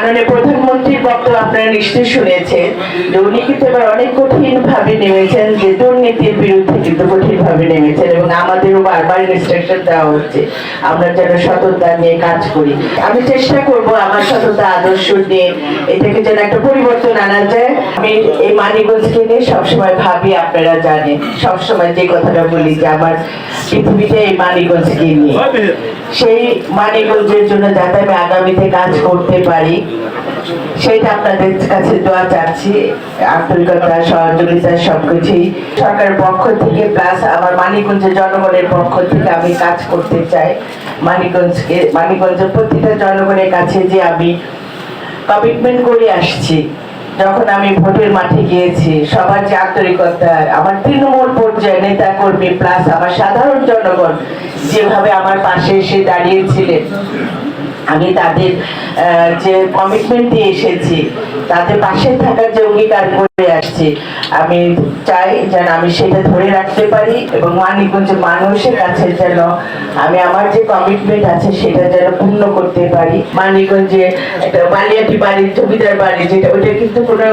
মাননীয় প্রধানমন্ত্রীর বক্তব্য আপনারা নিশ্চয়ই শুনেছেন যে উনি কিন্তু এবার অনেক কঠিন ভাবে নেমেছেন, যে দুর্নীতির বিরুদ্ধে কিন্তু কঠিন ভাবে নেমেছেন এবং আমাদেরও বারবার ইনস্ট্রাকশন দেওয়া হচ্ছে আমরা যেন সততা নিয়ে কাজ করি। আমি চেষ্টা করব আমার সততা আদর্শ নিয়ে এটাকে যেন একটা পরিবর্তন আনা যায়। আমি এই মানিকগঞ্জকে নিয়ে সবসময় ভাবি, আপনারা জানেন সবসময় যে কথাটা বলি যে আমার পৃথিবীতে এই মানিকগঞ্জকে নিয়ে, সেই মানিকগঞ্জের জন্য যাতে আমি আগামীতে কাজ করতে পারি সেটা আপনাদের কাছে দোয়া চাচ্ছি। আন্তরিকতা, সহযোগিতা সবকিছুই সরকারের পক্ষ থেকে প্লাস আমার মানিকগঞ্জের জনগণের পক্ষ থেকে আমি কাজ করতে চাই। মানিকগঞ্জের প্রতিটা জনগণের কাছে যে আমি কমিটমেন্ট করে আসছি, যখন আমি ভোটের মাঠে গিয়েছি সবার যে আন্তরিকতা, আমার তৃণমূল পর্যায়ে নেতা কর্মী প্লাস আমার সাধারণ জনগণ যেভাবে আমার পাশে এসে দাঁড়িয়েছিলেন, আমি তাদের যে কমিটমেন্ট দিয়ে এসেছি, তাদের পাশে থাকার যে অঙ্গীকার করে আসছি, আমি চাই যেন আমি সেটা ধরে রাখতে পারি এবং মানিকগঞ্জের মানুষের কাছে যেন আমি আমার যে কমিটমেন্ট আছে সেটা যেন পূর্ণ করতে পারি। মানিকগঞ্জে একটা বালিয়াটি বাড়ি, জমিদার বাড়ি, যেটা ওইটা কিন্তু কোনো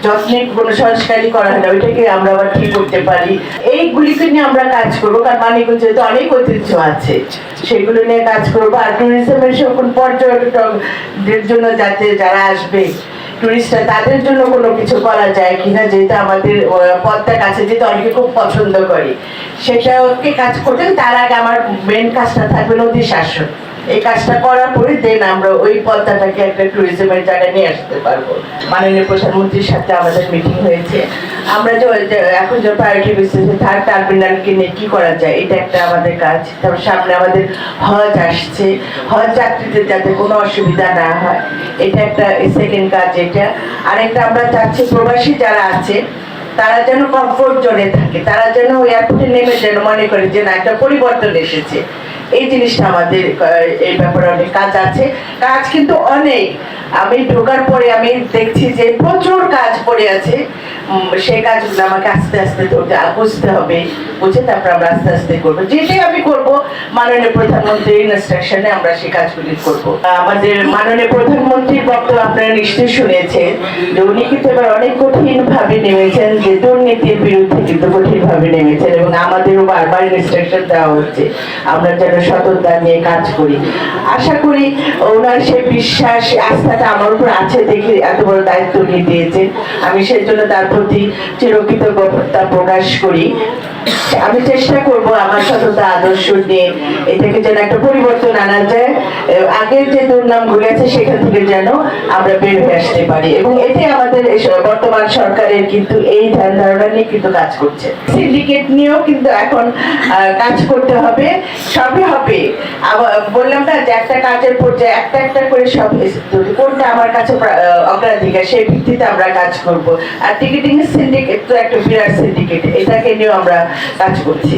যত্নে কোনো সংস্কারই করা হয় না, ওইটাকে আমরা আবার ঠিক করতে পারি। এইগুলিকে নিয়ে আমরা কাজ করবো, কারণ মানিকগঞ্জে তো অনেক ঐতিহ্য আছে, সেগুলো নিয়ে কাজ করবো। আর ট্যুরিজমের সকল পর্যটকদের জন্য যাতে যারা আসবে টুরিস্টরা, তাদের জন্য কোনো কিছু করা যায় কিনা, যেটা আমাদের পদ্মার কাছে যেটা অনেকে খুব পছন্দ করে, সেটাকে কাজ করতে। তার আগে আমার মেন কাজটা থাকবে নদী শাসন। এই কাজটা করার পরে দেন আমরা ওই পদ্মাটাকে একটা ট্যুরিজমের জায়গায় নিয়ে আসতে পারবো। মাননীয় প্রধানমন্ত্রীর সাথে আমাদের মিটিং হয়েছে, আমরা যে এখন যে প্রায়োরিটি বেসিসে থার্ড টার্মিনালকে নিয়ে কি করা যায়, এটা একটা আমাদের কাজ। তারপর সামনে আমাদের হজ আসছে, হজ যাত্রীদের যাতে কোনো অসুবিধা না হয়, এটা একটা সেকেন্ড কাজ। এটা আরেকটা আমরা চাচ্ছি প্রবাসী যারা আছে তারা যেন কমফোর্ট জোনে থাকে, তারা যেন এয়ারপোর্টে নেমে যেন মনে করে যে না একটা পরিবর্তন এসেছে। এই জিনিসটা আমাদের এই ব্যাপারে অনেক কাজ আছে, কাজ কিন্তু অনেক। আমি ঢোকার পরে আমি দেখছি যে প্রচুর কাজ পড়ে আছে, সেই কাজগুলো আমাকে আস্তে আস্তে বুঝতে হবে, বুঝে তারপর আমরা আস্তে আস্তে করবো। যেটাই আমি করবো মাননীয় প্রধানমন্ত্রীর ইনস্ট্রাকশনে আমরা সেই কাজগুলি করবো। আমাদের মাননীয় প্রধানমন্ত্রীর বক্তব্য আপনারা নিশ্চয়ই শুনেছেন যে উনি কিন্তু এবার অনেক কঠিন ভাবে নেমেছেন, যে দুর্নীতির বিরুদ্ধে কিন্তু কঠিন ভাবে নেমেছেন এবং আমাদেরও বারবার ইনস্ট্রাকশন দেওয়া হচ্ছে আমরা যেন সততা নিয়ে কাজ করি। আশা করি ওনার সেই বিশ্বাস আস্থাটা আমার উপর আছে দেখে এত বড় দায়িত্ব নিয়ে দিয়েছেন, আমি সেই জন্য তার প্রতি চিরকৃতজ্ঞতা প্রকাশ করি। আমি চেষ্টা করব আমার সততা আদর্শ নিয়ে এটাকে যেন একটা পরিবর্তন আনা যায়, আগের যে দুর্নামগুলি আছে সেখান থেকে যেন আমরা বের হয়ে আসতে পারি এবং এটাই আমাদের বর্তমান সরকারের কিন্তু এই ধ্যান ধারণা নিয়ে কিন্তু কাজ করছে। সিন্ডিকেট নিয়েও কিন্তু এখন কাজ করতে হবে, সবই হবে। বললাম না যে একটা কাজের পর্যায়ে একটা একটা করে সব কোনটা আমার কাছে অগ্রাধিকার সেই ভিত্তিতে আমরা কাজ করব। আর টিকিটিং সিন্ডিকেট তো একটা বিরাট সিন্ডিকেট, এটাকে নিয়েও আমরা কাজ করছি।